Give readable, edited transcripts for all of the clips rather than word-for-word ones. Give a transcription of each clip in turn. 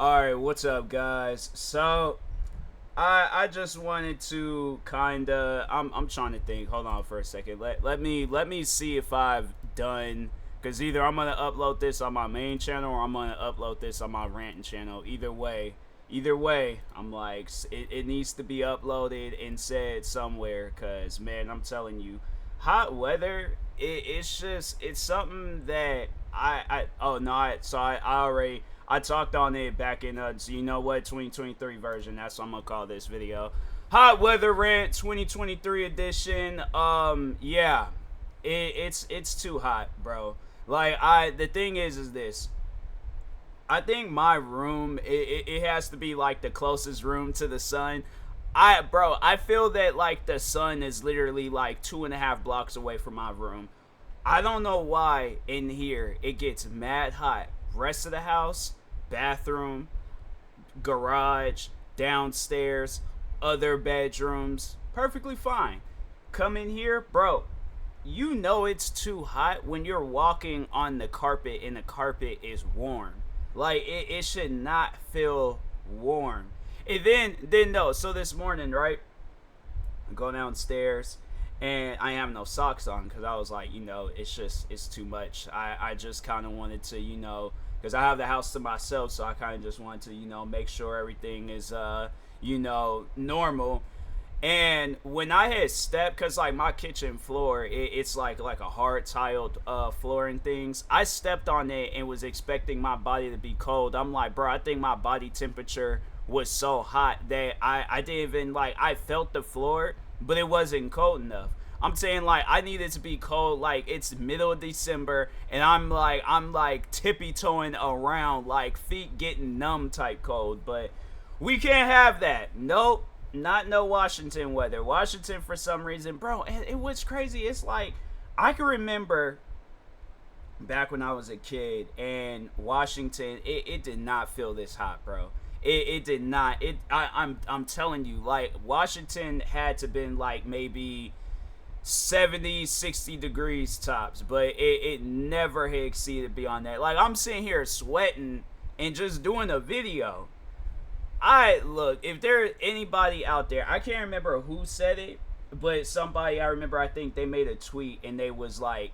Alright, what's up guys? So I just wanted to kinda I'm trying to think. Hold on for a second. Let me see if I've done, because either I'm gonna upload this on my main channel or I'm gonna upload this on my ranting channel. Either way, I'm like it needs to be uploaded and said somewhere, cause man, I'm telling you, hot weather, it's something that I oh no I already I talked on it back in so you know what, 2023 version. That's what I'm gonna call this video. Hot weather rant 2023 edition. Yeah, it's too hot, bro. Like the thing is this. I think my room it has to be like the closest room to the sun. I feel that like the sun is literally like 2.5 blocks away from my room. I don't know why in here it gets mad hot. Rest of the house, bathroom, garage, downstairs, other bedrooms, perfectly fine. Come in here, bro. You know it's too hot when you're walking on the carpet and the carpet is warm. Like it should not feel warm. And then no. So this morning, right? I go downstairs and I have no socks on because I was like, it's too much. I just kind of wanted to, because I have the house to myself, so I kind of just wanted to, make sure everything is, normal. And when I had stepped, cause like my kitchen floor, it's like a hard tiled floor and things. I stepped on it and was expecting my body to be cold. I'm like, bro, I think my body temperature was so hot that I didn't even like. I felt the floor, but it wasn't cold enough. I'm saying like I needed to be cold. Like it's middle of December, and I'm like tippy toeing around, like feet getting numb type cold. But we can't have that. Nope. Not no Washington weather. Washington, for some reason, bro, it was crazy. It's like I can remember back when I was a kid, and Washington, it did not feel this hot, bro. It did not. I'm telling you, like Washington had to been like maybe 70, 60 degrees tops, but it never had exceeded beyond that. Like I'm sitting here sweating and just doing a video. I look, if there's anybody out there, I can't remember who said it, but somebody I remember, I think they made a tweet and they was like,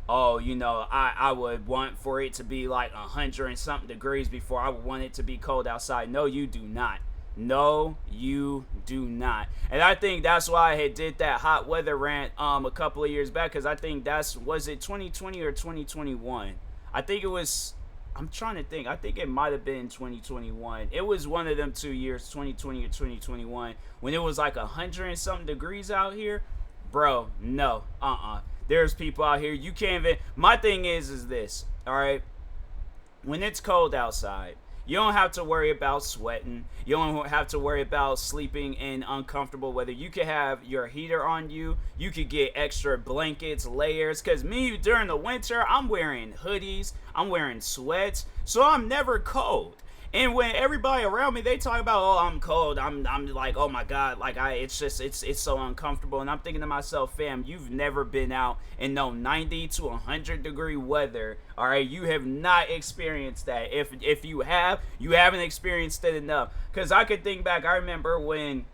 oh, I would want for it to be like 100 and something degrees before I would want it to be cold outside. No, you do not. No, you do not. And I think that's why I had did that hot weather rant a couple of years back, because I think was it 2020 or 2021? I think it was. I'm trying to think. I think it might have been 2021. It was one of them 2 years, 2020 or 2021, when it was like 100 and something degrees out here. Bro, no. There's people out here. You can't even. My thing is this. All right. When it's cold outside, you don't have to worry about sweating. You don't have to worry about sleeping in uncomfortable weather. You could have your heater on you. You could get extra blankets, layers. Because me, during the winter, I'm wearing hoodies. I'm wearing sweats. So I'm never cold. And when everybody around me, they talk about, oh, I'm cold. I'm like, oh my God, like it's so uncomfortable. And I'm thinking to myself, fam, you've never been out in no 90 to 100 degree weather. All right, you have not experienced that. If you have, you haven't experienced it enough. Cause I could think back. I remember when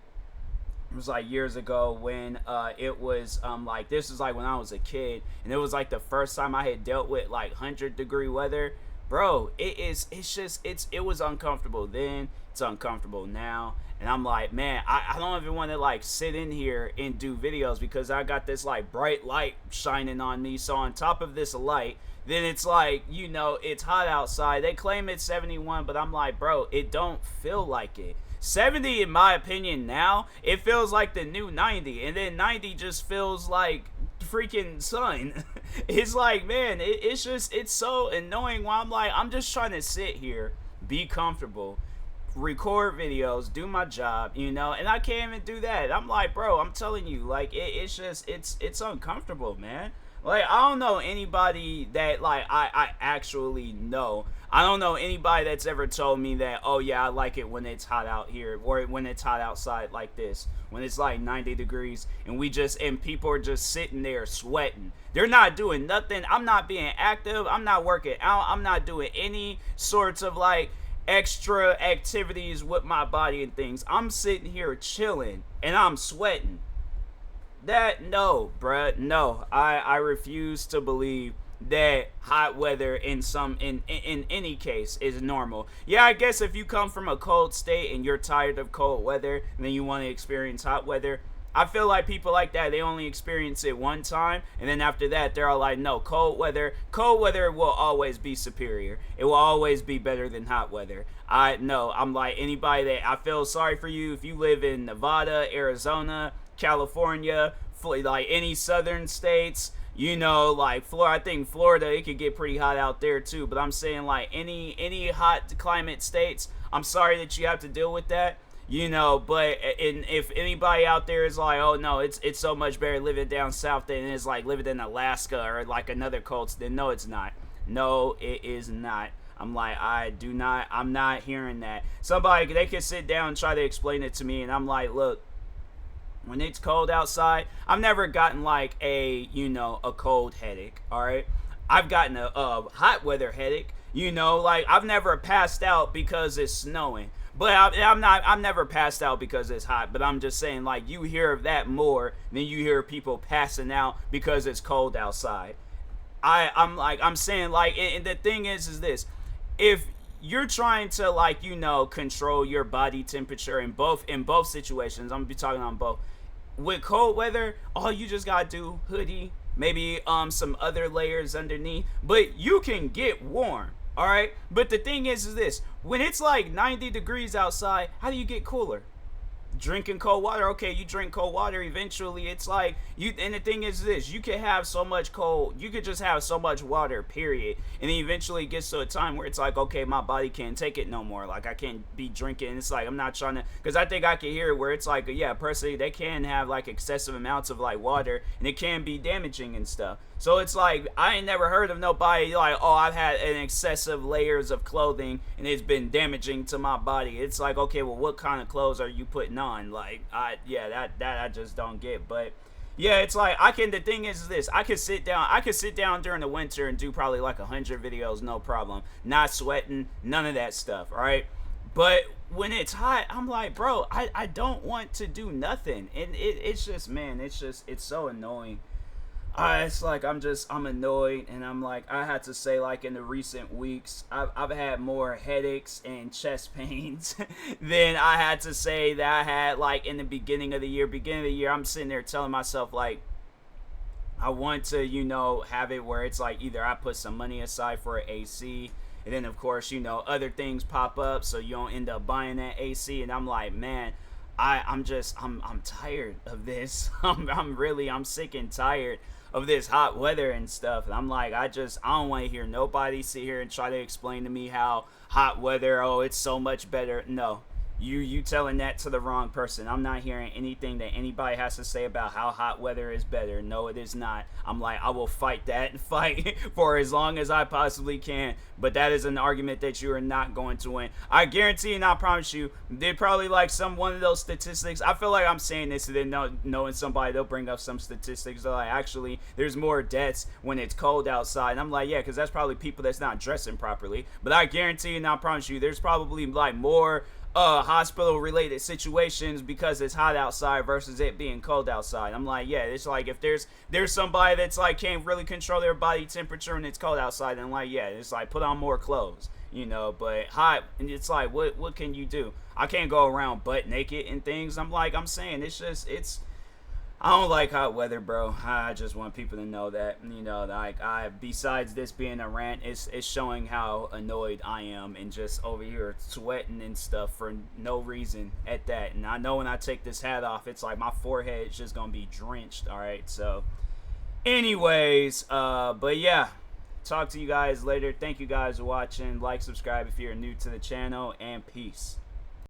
it was like years ago when it was like this was like when I was a kid, and it was like the first time I had dealt with like 100-degree weather. Bro, it was uncomfortable then. It's uncomfortable now. And I'm like, man, I don't even want to like sit in here and do videos because I got this like bright light shining on me. So on top of this light, then it's like, it's hot outside. They claim it's 71, but I'm like, bro, it don't feel like it. 70, in my opinion, now, it feels like the new 90. And then 90 just feels like freaking sun. It's like, man, it's so annoying while I'm like, I'm just trying to sit here, be comfortable, record videos, do my job, and I can't even do that. I'm like, bro, I'm telling you, like, it's uncomfortable, man. Like, I don't know anybody that, like, I actually know. I don't know anybody that's ever told me that, oh, yeah, I like it when it's hot out here, or when it's hot outside like this, when it's like 90 degrees, and people are just sitting there sweating. They're not doing nothing. I'm not being active. I'm not working out. I'm not doing any sorts of, like, extra activities with my body and things. I'm sitting here chilling and I'm sweating. That, no, bruh, no. I refuse to believe that hot weather in any case is normal. Yeah, I guess if you come from a cold state and you're tired of cold weather and then you want to experience hot weather, I feel like people like that, they only experience it one time, and then after that they're all like, no, cold weather will always be superior. It will always be better than hot weather. I'm like, anybody that, I feel sorry for you if you live in Nevada, Arizona, California, like any southern states, you know, like Florida. I think Florida, it could get pretty hot out there too, but I'm saying like any hot climate states, I'm sorry that you have to deal with that, you know. But if anybody out there is like, oh no, it's so much better living down south than it is like living in Alaska or like another cold, then no, it's not. No, it is not. I'm like, I'm not hearing that. Somebody, they could sit down and try to explain it to me, and I'm like, look, when it's cold outside, I've never gotten like a cold headache. All right, I've gotten a hot weather headache. You know, like I've never passed out because it's snowing. But I'm never passed out because it's hot. But I'm just saying, like, you hear of that more than you hear people passing out because it's cold outside. I'm saying, like, and the thing is this: if you're trying to, like, control your body temperature in both situations, I'm gonna be talking on both. With cold weather, all you just gotta do, hoodie, maybe some other layers underneath, but you can get warm. All right, but the thing is this: when it's like 90 degrees outside, how do you get cooler? Drinking cold water. Okay, you drink cold water, eventually it's like you, and the thing is this: you could have so much you could just have so much water, period, and then eventually it gets to a time where it's like, okay, my body can't take it no more, like I can't be drinking. It's like, I'm not trying to, because I think I can hear it where it's like, yeah, personally they can have like excessive amounts of like water and it can be damaging and stuff. So it's like, I ain't never heard of nobody like, oh, I've had an excessive layers of clothing and it's been damaging to my body. It's like, okay, well, what kind of clothes are you putting on? Like, that I just don't get. But yeah, it's like, the thing is this: I could sit down during the winter and do probably like 100 videos, no problem, not sweating, none of that stuff, all right? But when it's hot, I'm like, bro, I don't want to do nothing, and it's just, man, it's so annoying. It's like I'm annoyed, and I'm like, I had to say, like, in the recent weeks, I've had more headaches and chest pains than I had to say that I had, like, in the beginning of the year. I'm sitting there telling myself, like, I want to, have it where it's like either I put some money aside for an AC, and then of course, other things pop up, so you don't end up buying that AC. And I'm like, man, I'm tired of this. I'm sick and tired of this hot weather and stuff. And I'm like, I don't want to hear nobody sit here and try to explain to me how hot weather, oh, it's so much better. No, you telling that to the wrong person. I'm not hearing anything that anybody has to say about how hot weather is better. No, it is not. I'm like, I will fight that and fight for as long as I possibly can. But that is an argument that you are not going to win. I guarantee and I promise you, they're probably like one of those statistics. I feel like I'm saying this and then knowing somebody, they'll bring up some statistics. They're like, actually, there's more deaths when it's cold outside. And I'm like, yeah, because that's probably people that's not dressing properly. But I guarantee and I promise you, there's probably like more hospital related situations because it's hot outside versus it being cold outside. I'm like, yeah, it's like if there's somebody that's like can't really control their body temperature and it's cold outside, and like, yeah, it's like put on more clothes, but hot, and it's like, what can you do? I can't go around butt naked and things. I'm saying it's I don't like hot weather, bro. I just want people to know that, like, besides this being a rant, it's showing how annoyed I am and just over here sweating and stuff for no reason at that. And I know when I take this hat off, it's like my forehead is just gonna be drenched. All right, so anyways, but yeah, talk to you guys later. Thank you guys for watching. Like, subscribe if you're new to the channel, and peace.